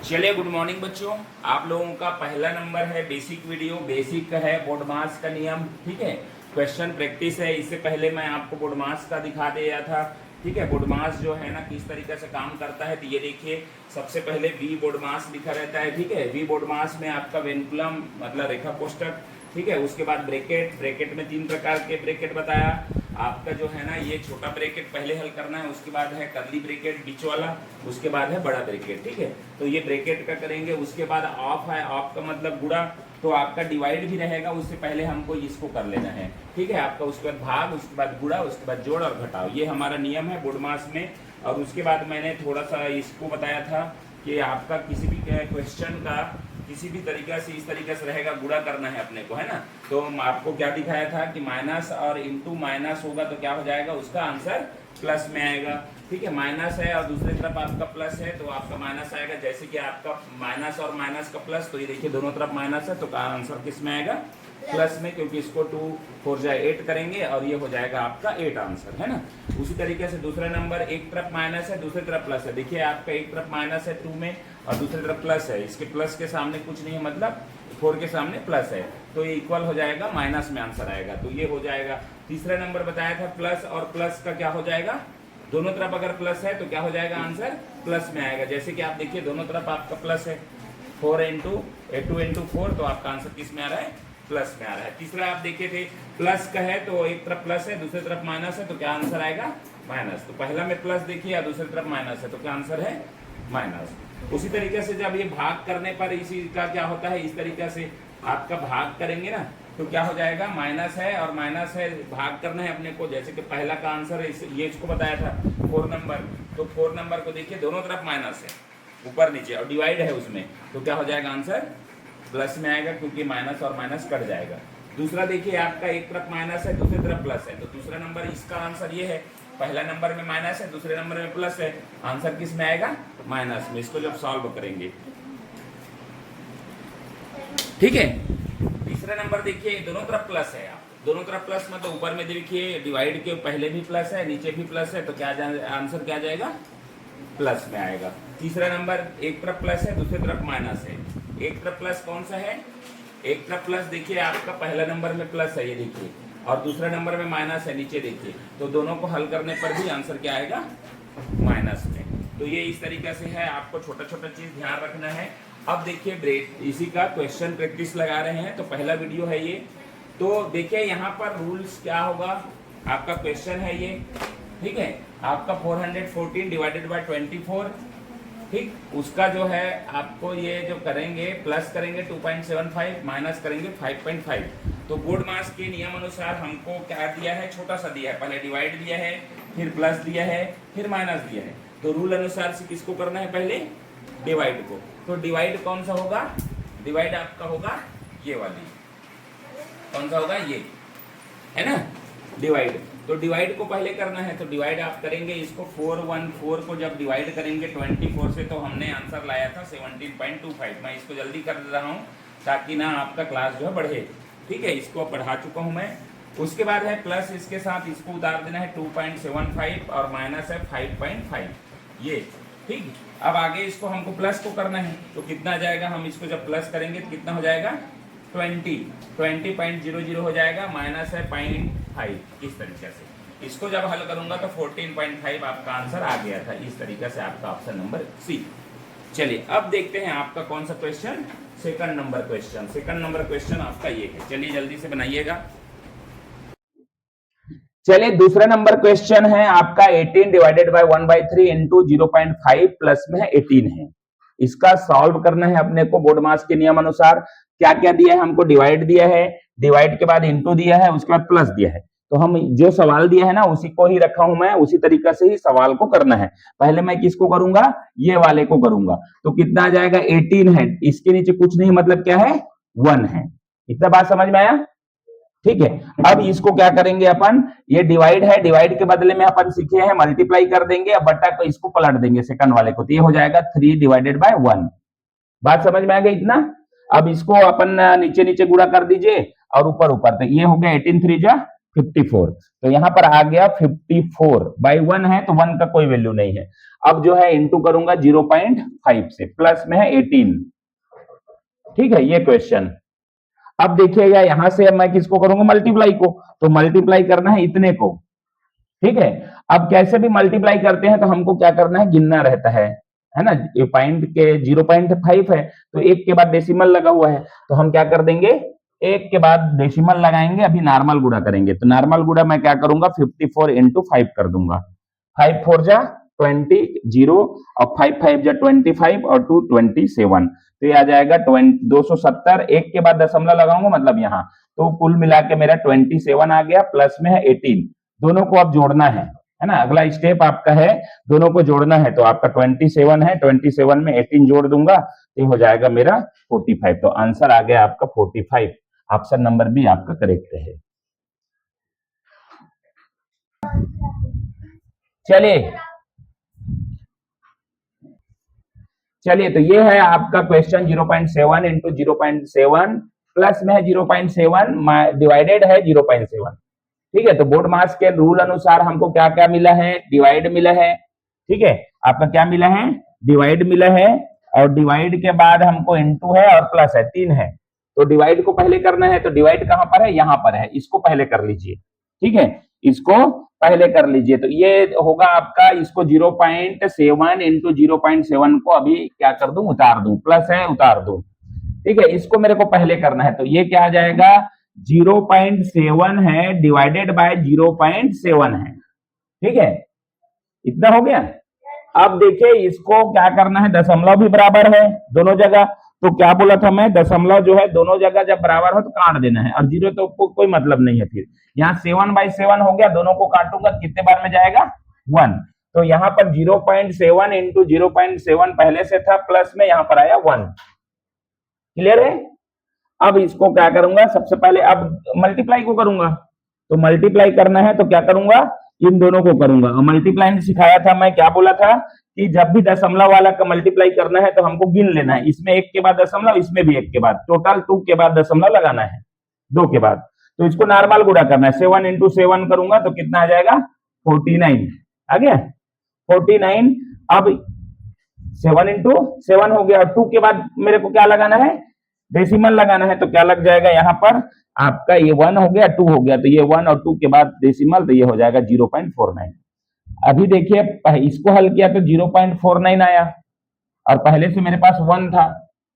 चलिए, good morning बच्चों। आप लोगों का पहला नंबर है बेसिक वीडियो। बेसिक का है बोर्ड मास का नियम, ठीक है। क्वेश्चन प्रैक्टिस है। इससे पहले मैं आपको बोर्ड मास का दिखा दिया था, ठीक है। बोर्ड मास जो है ना किस तरीके से काम करता है, तो ये देखिए, सबसे पहले वी बोर्ड मास लिखा रहता है, ठीक है। वी बोर्ड मास में आपका वेनकुलम मतलब रेखा कोष्टक, ठीक है। उसके बाद ब्रैकेट, ब्रैकेट में 3 प्रकार के ब्रैकेट बताया आपका जो है ना। ये छोटा ब्रैकेट पहले हल करना है, उसके बाद है कर्ली ब्रैकेट बीच वाला, उसके बाद है बड़ा ब्रैकेट, ठीक है। तो ये ब्रैकेट का करेंगे। उसके बाद ऑफ है, ऑफ का मतलब गुणा, तो आपका डिवाइड भी रहेगा, उससे पहले हमको इसको कर लेना है, ठीक है। आपका उसके बाद भाग, उसके बाद गुणा, उसके बाद जोड़ और घटाओ, ये हमारा नियम है बोर्ड मास में। और उसके बाद मैंने थोड़ा सा इसको बताया था कि आपका किसी भी क्वेश्चन का किसी भी तरीके से इस तरीके से रहेगा, गुणा करना है अपने को, है ना। तो आपको क्या दिखाया था कि माइनस और इंटू माइनस होगा तो क्या हो जाएगा, उसका आंसर प्लस में आएगा, ठीक है। माइनस है और दूसरी तरफ आपका प्लस है, तो आपका माइनस आएगा। जैसे कि आपका माइनस और माइनस का प्लस, तो ये देखिए दोनों तरफ माइनस है, तो का आंसर किस में आएगा, प्लस में, क्योंकि इसको 2 4 जाए 8 करेंगे और ये हो जाएगा आपका 8 आंसर, है ना। उसी तरीके से दूसरा नंबर, एक तरफ माइनस है दूसरी तरफ प्लस है। देखिए आपका एक तरफ माइनस है 2 में और दूसरी तरफ प्लस है। इसके प्लस के सामने कुछ नहीं है, मतलब 4 के सामने प्लस है, तो ये इक्वल हो जाएगा, माइनस में आंसर आएगा, तो ये हो जाएगा। तीसरा नंबर बताया था प्लस और प्लस का क्या हो जाएगा, दोनों तरफ अगर प्लस है तो क्या हो जाएगा, आंसर प्लस में आएगा। जैसे कि आप देखिए दोनों तरफ आपका प्लस है, 4 इंटू 4, तो आपका आंसर किस में आ रहा है, प्लस में आ रहा है। तीसरा आप देखे थे प्लस का है, तो एक तरफ प्लस है दूसरी तरफ माइनस है, तो क्या आंसर आएगा, माइनस। तो पहला में प्लस देखिए और दूसरी तरफ माइनस है, तो क्या आंसर है, माइनस। उसी तरीके से जब ये भाग करने पर इसी का क्या होता है, इस तरीके से आपका भाग करेंगे ना, तो क्या हो जाएगा, माइनस है और माइनस है, भाग करना है अपने को। जैसे कि पहला का आंसर है, ये इसको बताया था 4 नंबर, तो 4 नंबर को देखिए दोनों तरफ माइनस है, ऊपर नीचे, और डिवाइड है उसमें, तो क्या हो जाएगा, आंसर प्लस में आएगा, क्योंकि माइनस और माइनस कट जाएगा। दूसरा देखिए आपका एक तरफ माइनस है दूसरी तरफ प्लस है, तो दूसरा नंबर इसका आंसर ये है, पहला नंबर में माइनस है दूसरे नंबर में प्लस है, आंसर किस में आएगा, माइनस में। इसको जब सॉल्व करेंगे, ठीक है। तीसरा नंबर देखिए दोनों तरफ प्लस है, आप दोनों तरफ प्लस मतलब ऊपर में देखिए डिवाइड के पहले भी प्लस है नीचे भी प्लस है, तो क्या आंसर क्या जाएगा, प्लस में आएगा। तीसरा नंबर एक तरफ प्लस है दूसरी तरफ माइनस है, एक तरफ प्लस कौन सा है, एक तरफ प्लस देखिए आपका पहला नंबर में प्लस है, ये देखिए, और दूसरा नंबर में माइनस है नीचे देखिए, तो दोनों को हल करने पर भी आंसर क्या आएगा, माइनस में। तो ये इस तरीके से है, आपको छोटा छोटा चीज ध्यान रखना है। अब देखिए इसी का क्वेश्चन प्रैक्टिस लगा रहे हैं, तो पहला वीडियो है ये। तो देखिए यहाँ पर रूल्स क्या होगा, आपका क्वेश्चन है ये, ठीक है। आपका 414 डिवाइडेड बाय 24, ठीक, उसका जो है आपको ये जो करेंगे, प्लस करेंगे 2.75, माइनस करेंगे 5.5। तो बोर्ड मास के नियम अनुसार हमको क्या दिया है, छोटा सा दिया है, पहले डिवाइड दिया है, फिर प्लस दिया है, फिर माइनस दिया है। तो रूल अनुसार से किसको करना है, पहले डिवाइड को। तो डिवाइड कौन सा होगा, डिवाइड आपका होगा ये वाली, कौन सा होगा, ये है ना, डिवाइड। तो डिवाइड को पहले करना है, तो डिवाइड आप करेंगे इसको, 414 को जब डिवाइड करेंगे 24 से, तो हमने आंसर लाया था 17.25। मैं इसको जल्दी कर दे रहा हूँ ताकि ना आपका क्लास जो है बढ़े, ठीक है। इसको पढ़ा चुका हूँ मैं। उसके बाद है प्लस, इसके साथ इसको उतार देना है 2.75 और माइनस है 5.5, ये, ठीक। अब आगे इसको हमको प्लस को करना है, तो कितना आ जाएगा, हम इसको जब प्लस करेंगे तो कितना हो जाएगा, 20.00 हो जाएगा, माइनस है 0.5। इस तरीके से इसको जब हल करूंगा तो 14.5 आपका आंसर आ गया था। इस तरीके से आपका ऑप्शन नंबर सी। चलिए अब देखते हैं आपका कौन सा question, second number question. Second number question आपका ये है, चलिए जल्दी से बनाइएगा। चलिए दूसरा नंबर क्वेश्चन है आपका 18 डिवाइडेड बाय 1/3 इंटू 0.5 प्लस में है 18 है। इसका सॉल्व करना है अपने को बोर्ड मास के नियम अनुसार। क्या क्या दिया है हमको, डिवाइड दिया है, डिवाइड के बाद इंटू दिया है, उसके बाद प्लस दिया है। तो हम जो सवाल दिया है ना उसी को ही रखा हूं मैं, उसी तरीके से ही सवाल को करना है। पहले मैं किसको करूंगा, ये वाले को करूंगा। तो कितना आ जाएगा, 18 है, इसके नीचे कुछ नहीं, मतलब क्या है, 1 है। इतना बात समझ में आया, ठीक है। अब इसको क्या करेंगे अपन, ये डिवाइड है, डिवाइड के बदले में अपन सीखे हैं मल्टीप्लाई कर देंगे, अब बट्टा को इसको पलट देंगे सेकंड वाले को, तो ये हो जाएगा 3 डिवाइडेड बाय 1। बात समझ में आ गई इतना। अब इसको अपन नीचे नीचे गुणा कर दीजिए और ऊपर ऊपर, तो ये हो गया 18 3 जा 54। तो यहाँ पर आ गया 54/1 है तो 1 का कोई वैल्यू नहीं है। अब जो है इंटू करूंगा 0.5 से, प्लस में है 18। ठीक है, ये क्वेश्चन। अब देखिएगा यहां से मैं किसको करूंगा, मल्टीप्लाई को, तो मल्टीप्लाई करना है इतने को। ठीक है, अब कैसे भी मल्टीप्लाई करते हैं तो हमको क्या करना है, गिनना रहता है ना। ये पॉइंट के 0.5 है तो एक के बाद डेसिमल लगा हुआ है, तो हम क्या कर देंगे, एक के बाद डेसिमल लगाएंगे, अभी नॉर्मल गुणा करेंगे। तो नॉर्मल गुणा मैं क्या करूंगा, 54 इंटू 5 कर दूंगा। 5 4 जा 20, 0 और 5 5 जा 25 और 2 27। तो ये आ जाएगा 270। एक के बाद दशमलव लगाऊंगा मतलब यहाँ, तो कुल मिला के मेरा 27 आ गया, प्लस में है 18। दोनों को अब जोड़ना है ना। अगला स्टेप आपका है दोनों को जोड़ना है, तो आपका 27 है, 27 में 18 जोड़ दूंगा तो हो जाएगा मेरा 45। तो आंसर आ गया आपका 45। ऑप्शन नंबर बी आपका करेक्ट है। चलिए तो ये है आपका क्वेश्चन 0.7 इंटू 0.7 प्लस में है 0.7 डिवाइडेड है 0.7। ठीक है, तो बोर्ड मास के रूल अनुसार हमको क्या क्या मिला है, डिवाइड मिला है। ठीक है, आपका क्या मिला है, डिवाइड मिला है, और डिवाइड के बाद हमको इनटू है और प्लस है, 3 है। तो डिवाइड को पहले करना है, तो डिवाइड कहां पर है, यहां पर है, इसको पहले कर लीजिए। ठीक है, इसको पहले कर लीजिए। तो ये होगा आपका, इसको 0.7 इंटू 0.7 को अभी क्या कर दूं, उतार दूं, प्लस है उतार दूं। ठीक है, इसको मेरे को पहले करना है, तो ये क्या आ जाएगा, 0.7 है डिवाइडेड बाय 0.7 है। ठीक है, इतना हो गया। अब देखिए इसको क्या करना है, दशमलव भी बराबर है दोनों जगह। तो क्या बोला था मैं, दशमलव जो है दोनों जगह जब बराबर हो तो काट देना है, और जीरो तो कोई मतलब नहीं है। फिर यहाँ 7/7 हो गया, दोनों को काटूंगा कितने बार में जाएगा, 1। तो यहाँ पर 0.7 इंटू 0.7 पहले से था, प्लस में यहाँ पर आया 1। क्लियर है। अब इसको क्या करूंगा, सबसे पहले अब मल्टीप्लाई को करूंगा। तो मल्टीप्लाई करना है तो क्या करूंगा, इन दोनों को करूंगा। और मल्टीप्लाई में सिखाया था मैं, क्या बोला था कि जब भी दशमलव वाला का मल्टीप्लाई करना है तो हमको गिन लेना है, इसमें एक के बाद दशमलव, इसमें भी एक के बाद, टोटल 2 के बाद दशमलव लगाना है, 2 के बाद। तो इसको नॉर्मल गुणा करना है, 7 इंटू 7 करूंगा तो कितना आ जाएगा, 49 आ गया, 49। अब 7 इंटू 7 हो गया, और 2 के बाद मेरे को क्या लगाना है, डेसिमल लगाना है। तो क्या लग जाएगा यहाँ पर आपका, ये 1 हो गया, 2 हो गया, तो ये 1 और 2 के बाद डेसिमल, तो ये हो जाएगा 0.49। अभी देखिए इसको हल किया तो 0.49 आया, और पहले से मेरे पास 1 था।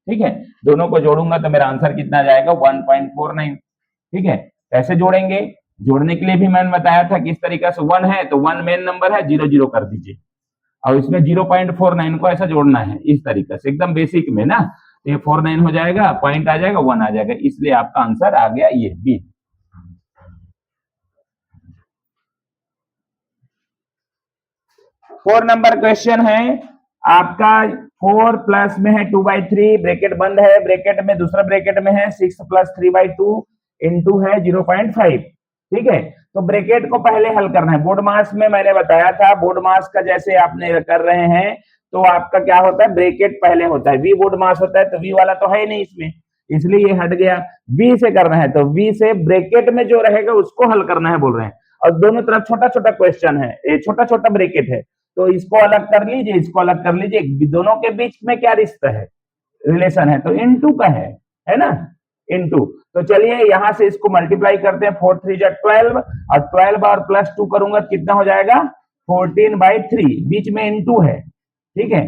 ठीक है, दोनों को जोड़ूंगा तो मेरा आंसर कितना जाएगा, 1.49। ठीक है, कैसे जोड़ेंगे, जोड़ने के लिए भी मैंने बताया था किस तरीके से, 1 है तो 1 मेन नंबर है, 0 0 कर दीजिए, और इसमें 0.49 को ऐसा जोड़ना है इस तरीके से, एकदम बेसिक में ना। तो ये 49 हो जाएगा, पॉइंट आ जाएगा, 1 आ जाएगा, इसलिए आपका आंसर आ गया ये बी। 4 नंबर क्वेश्चन है आपका, 4 प्लस में है 2/3, ब्रैकेट बंद है, ब्रैकेट में दूसरा ब्रैकेट में है 6 प्लस 3/2 इंटू है 0.5। ठीक है, तो ब्रैकेट को पहले हल करना है। बोर्ड मास में मैंने बताया था, बोर्ड मास का जैसे आपने कर रहे हैं तो आपका क्या होता है, ब्रैकेट पहले होता है, वी बोर्ड मास होता है, तो वी वाला तो है नहीं इसमें, इसलिए ये हट गया। वी से करना है, तो वी से ब्रैकेट में जो रहेगा उसको हल करना है बोल रहे हैं, और दोनों तरफ छोटा छोटा क्वेश्चन है, ये छोटा छोटा ब्रैकेट है, तो इसको अलग कर लीजिए, इसको अलग कर लीजिए। दोनों के बीच में क्या रिश्ता है, रिलेशन है, तो इनटू का है ना, इनटू। तो चलिए यहां से इसको मल्टीप्लाई करते हैं, 4 3 12, और 12 और प्लस 2 करूंगा कितना हो जाएगा, 14/3, बीच में इनटू है। ठीक है,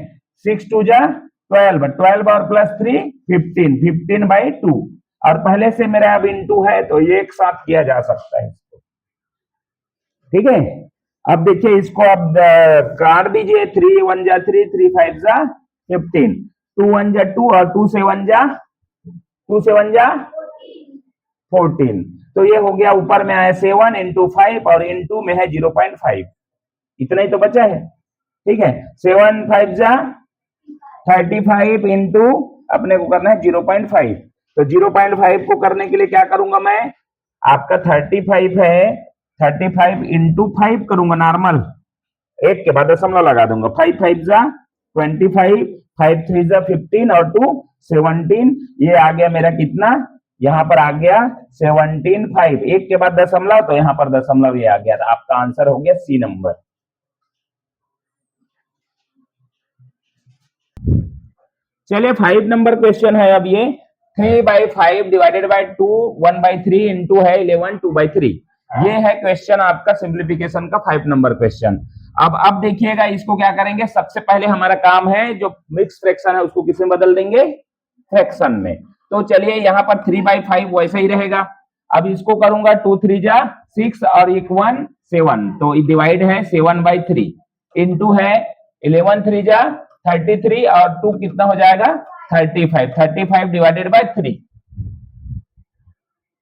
6 2 12, 12 और प्लस 3 15, 15/2, और पहले से मेरा अब इनटू है तो ये एक साथ किया जा सकता है इसको। ठीक है, अब देखिए इसको अब काट दीजिए, 3 1 जा 3, 3 5 जा 15, 2 1 जा 2, और 2 7 जा 14। तो ये हो गया, ऊपर में आया 7 इंटू 5, और इंटू में है 0.5, इतना ही तो बचा है। ठीक है, 7 5 जा 35 इंटू अपने को करना है 0.5। तो 0.5 को करने के लिए क्या करूंगा मैं, आपका 35 है, 35 इंटू 5 करूंगा नॉर्मल, एक के बाद दशमलव लगा दूंगा, 5 5 जा 25, 5 3 जा 15, और 2 17, ये आ गया मेरा कितना यहाँ पर आ गया 17.5, एक के बाद दशमलव, तो यहाँ पर दशमलव ये आ गया, तो आपका आंसर हो गया सी नंबर। चलिए 5 नंबर क्वेश्चन है अब ये, 3/5 डिवाइडेड बाय 2, 1/3 इंटू है 11, 2/3। ये है क्वेश्चन आपका सिंप्लीफिकेशन का 5 नंबर क्वेश्चन। अब देखिएगा इसको क्या करेंगे, सबसे पहले हमारा काम है जो मिक्स फ्रैक्शन है उसको किसमें बदल देंगे, फ्रैक्शन में। तो चलिए यहाँ पर 3/5 वैसे ही रहेगा। अब इसको करूंगा 2 3 जा 6 और 1 1 7, तो डिवाइड है 7/3 इंटू है 11 3 जा 33 और 2 कितना हो जाएगा 35, 35 डिवाइडेड बाय 3।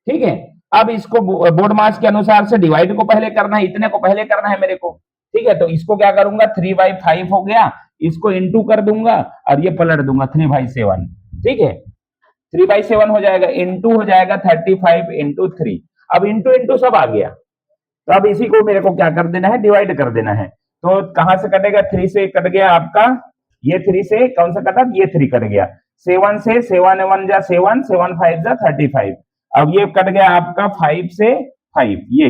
ठीक है, अब इसको बोर्ड मास के अनुसार से डिवाइड को पहले करना है, इतने को पहले करना है मेरे को। ठीक है, तो इसको क्या करूंगा 3/5 हो गया, इसको इंटू कर दूंगा और ये पलट दूंगा 3/7। ठीक है, 3/7 हो जाएगा, इंटू हो जाएगा 35 इंटू 3। अब इंटू इंटू सब आ गया, तो अब इसी को मेरे को क्या कर देना है, डिवाइड कर देना है। तो कहां से कटेगा, 3 से कट गया आपका, ये 3 से कौन सा कटा, ये 3 कट गया, 7 से 7 1 जा 7, 7 5 जा 35। अब ये कट गया आपका 5 से 5, ये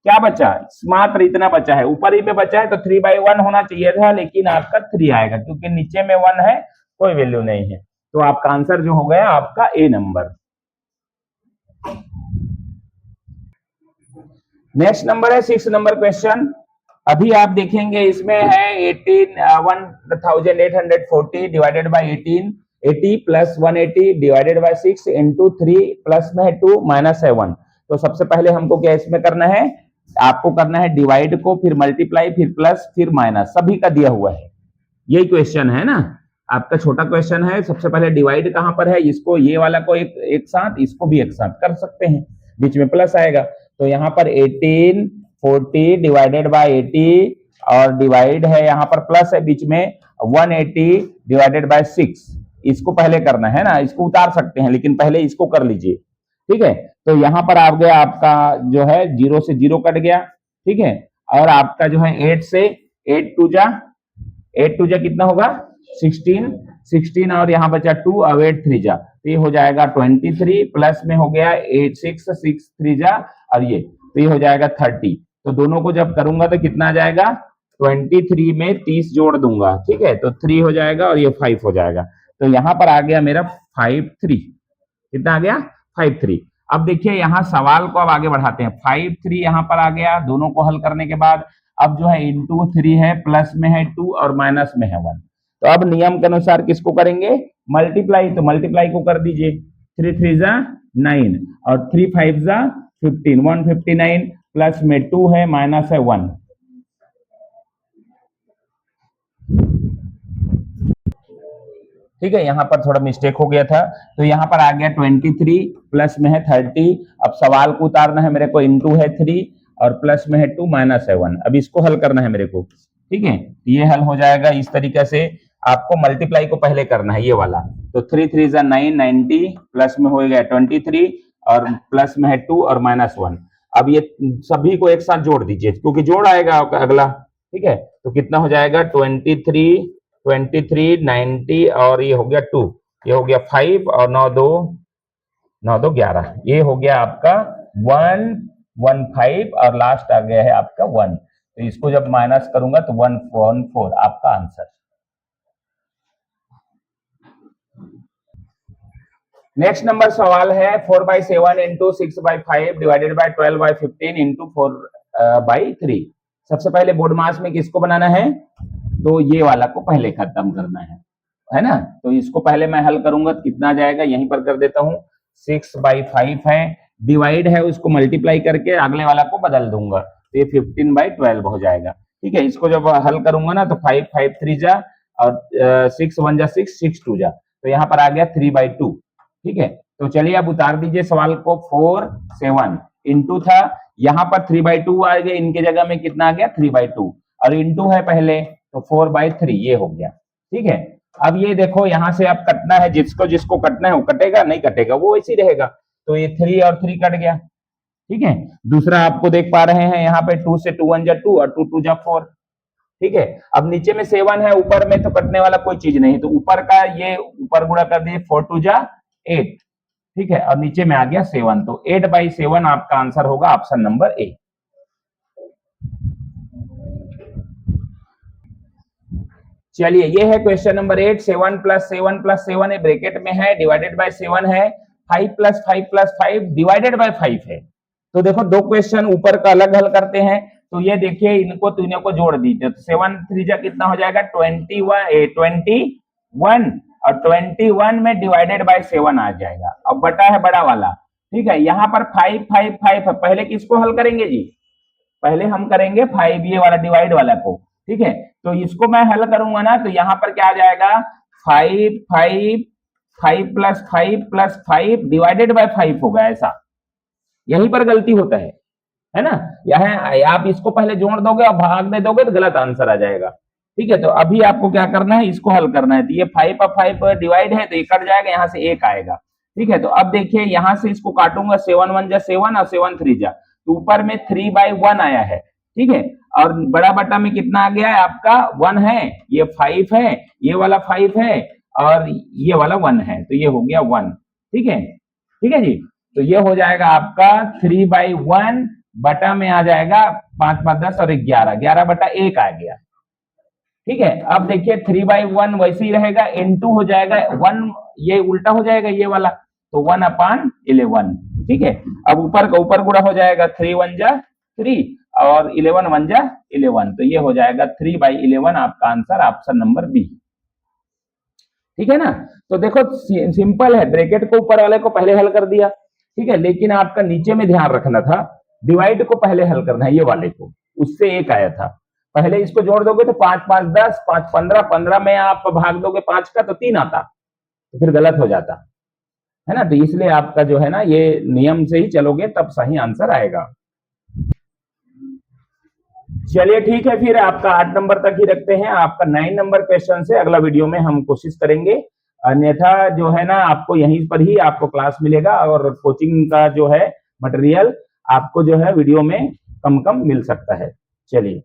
क्या बचा, मात्र इतना बचा है, ऊपर ही पे बचा है, तो 3/1 होना चाहिए था, लेकिन आपका 3 आएगा क्योंकि नीचे में 1 है, कोई वैल्यू नहीं है। तो आपका आंसर जो हो गया आपका ए नंबर। नेक्स्ट नंबर है 6 नंबर क्वेश्चन। अभी आप देखेंगे इसमें है 1840 divided by 18, 80 plus 180 divided by 6 into 3 plus में है 2 माइनस है 1। तो सबसे पहले हमको क्या इसमें करना है, आपको करना है डिवाइड को, फिर मल्टीप्लाई, फिर प्लस, फिर माइनस, सभी का दिया हुआ है। यही क्वेश्चन है ना आपका, छोटा क्वेश्चन है। सबसे पहले डिवाइड कहां पर है, इसको ये वाला को एक साथ, इसको भी एक साथ कर सकते हैं, बीच में प्लस आएगा। तो यहाँ पर 1840 डिवाइडेड बाय 80 और डिवाइड है यहाँ पर प्लस है बीच में 180 डिवाइडेड बाय 6। इसको पहले करना है ना, इसको उतार सकते हैं लेकिन पहले इसको कर लीजिए। ठीक है, तो यहाँ पर आ गया आपका जो है 0 से 0 कट गया। ठीक है, और आपका जो है 8 से 8 2 जा कितना होगा 16, 16 और यहाँ बचा 2 और 8 3 जा, तो ये हो जाएगा 23 प्लस में हो गया 8 6 6 3 जा और ये, तो ये हो जाएगा 30। तो दोनों को जब करूंगा तो कितना आ जाएगा, 23 में 30 जोड़ दूंगा। ठीक है, तो 3 हो जाएगा और ये 5 हो जाएगा। तो यहाँ पर आ गया मेरा 5 3, कितना आ गया 5 3। अब देखिए यहाँ सवाल को अब आगे बढ़ाते हैं, 5 3 यहाँ पर आ गया, दोनों को हल करने के बाद अब जो है इंटू 3 है, प्लस में है 2 और माइनस में है 1। तो अब नियम के अनुसार किसको करेंगे, मल्टीप्लाई, तो मल्टीप्लाई को कर दीजिए, 3 3 जा 9 और 3 5 जा 15, 159 प्लस में 2 है माइनस है 1। ठीक है, यहाँ पर थोड़ा मिस्टेक हो गया था, तो यहाँ पर आ गया 23 प्लस में है 30। अब सवाल को उतारना है मेरे को, इंटू है 3 और प्लस में है 2 माइनस है 1। अब इसको हल करना है मेरे को। ठीक है, ये हल हो जाएगा इस तरीके से। आपको मल्टीप्लाई को पहले करना है ये वाला, तो 3 3 जा 9 90 प्लस में हो गया 23 और प्लस में है 2 और माइनस 1। अब ये सभी को एक साथ जोड़ दीजिए क्योंकि जोड़ आएगा अगला। ठीक है, तो कितना हो जाएगा 23 90 और ये हो गया 2, ये हो गया 5 और 9 2 11, ये हो गया आपका 115 और लास्ट आ गया है आपका 1। तो इसको जब माइनस करूंगा तो 114 आपका आंसर। नेक्स्ट नंबर सवाल है 4/7 इंटू 6/5 डिवाइडेड बाय 12/15 इंटू 4/3। सबसे पहले बोर्ड मास में किसको बनाना है, तो ये वाला को पहले खत्म करना है ना। तो इसको पहले मैं हल करूंगा, कितना जाएगा यहीं पर कर देता हूं, 6/5 है, डिवाइड है उसको मल्टीप्लाई करके अगले वाला को बदल दूंगा, तो ये 15/12 हो जाएगा। ठीक है, इसको जब हल करूंगा ना तो 5 5 3 जा और 6 1 जा 6 6 2 जा, तो यहाँ पर आ गया 3/2। ठीक है, तो चलिए अब उतार दीजिए सवाल को, 4 7 इंटू था, यहाँ पर 3/2 आ गया, इनके जगह में कितना आ गया 3/2 और इंटू है पहले, तो 4/3 ये हो गया। ठीक है, अब ये देखो यहाँ से अब कटना है, जिसको जिसको कटना है वो कटेगा, नहीं कटेगा वो वैसे ही रहेगा, तो ये 3 और 3 कट गया। ठीक है, दूसरा आपको देख पा रहे हैं यहाँ पे 2 से 2 1 जा 2 और 2 2 जा 4। ठीक है, अब नीचे में 7 है, ऊपर में तो कटने वाला कोई चीज नहीं, तो ऊपर का ये ऊपर गुणा कर दिए 4 2 जा 8। ठीक है, और नीचे में आ गया 7, तो 8/7 आपका आंसर होगा ऑप्शन नंबर ए। चलिए, ये है क्वेश्चन नंबर 8। 7 + 7 + 7 है, ब्रैकेट में है, डिवाइडेड बाय 7 है, 5 + 5 + 5 डिवाइडेड बाय 5 है। तो देखो दो क्वेश्चन ऊपर का अलग हल करते हैं, तो ये देखिए इनको तीनों को जोड़ दीजिए, तो 7 3 जा कितना हो जाएगा 21 और 21 में डिवाइडेड बाय 7 आ जाएगा। अब बटा है बड़ा वाला, ठीक है, यहाँ पर 5 5 5 है, पहले किसको हल करेंगे जी? पहले हम करेंगे 5 ये वाला डिवाइड वाला को, ठीक है, तो इसको मैं हल करूंगा ना, तो यहाँ पर क्या आ जाएगा 5 5 5 + 5 + 5 डिवाइडेड बाय 5 होगा, ऐसा यहीं पर गलती होता है ना। यहाँ आप इसको पहले जोड़ दोगे और भाग दे दोगे तो गलत आंसर आ जाएगा, ठीक है। तो अभी आपको क्या करना है, इसको हल करना है, तो ये 5 और 5 डिवाइड है तो ये कट जाएगा, यहाँ से 1 आएगा, ठीक है। तो अब देखिए यहाँ से इसको काटूंगा, 7 1 जा 7 और 7 3 जा, तो ऊपर में 3/1 आया है, ठीक है, और बड़ा बटा में कितना आ गया है आपका 1 है, ये 5 है, ये वाला 5 है और ये वाला 1 है, तो ये हो गया 1, ठीक है, ठीक है जी। तो ये हो जाएगा आपका 3/1 बटा में आ जाएगा 5 5 10 और 11, 11/1 आ गया, ठीक है। अब देखिए 3/1 वैसे ही रहेगा, इनटू हो जाएगा 1, ये उल्टा हो जाएगा ये वाला, तो 1/11, ठीक है। अब ऊपर का ऊपर गुणा हो जाएगा, 3 1 जा 3 और 11 1 जा 11, तो ये हो जाएगा 3/11 आपका आंसर ऑप्शन नंबर बी, ठीक है ना। तो देखो सिंपल है, ब्रैकेट को ऊपर वाले को पहले हल कर दिया, ठीक है, लेकिन आपका नीचे में ध्यान रखना था, डिवाइड को पहले हल करना है, ये वाले को, उससे 1 आया था, पहले इसको जोड़ दोगे तो 5 5 10 5 15, 15 में आप भाग दोगे 5 का तो 3 आता, तो फिर गलत हो जाता है ना। तो इसलिए आपका जो है ना, ये नियम से ही चलोगे तब सही आंसर आएगा। चलिए ठीक है, फिर आपका 8 नंबर तक ही रखते हैं, आपका 9 नंबर क्वेश्चन से अगला वीडियो में हम कोशिश करेंगे, अन्यथा जो है ना आपको यहीं पर ही आपको क्लास मिलेगा, और कोचिंग का जो है मटेरियल आपको जो है वीडियो में कम कम मिल सकता है। चलिए।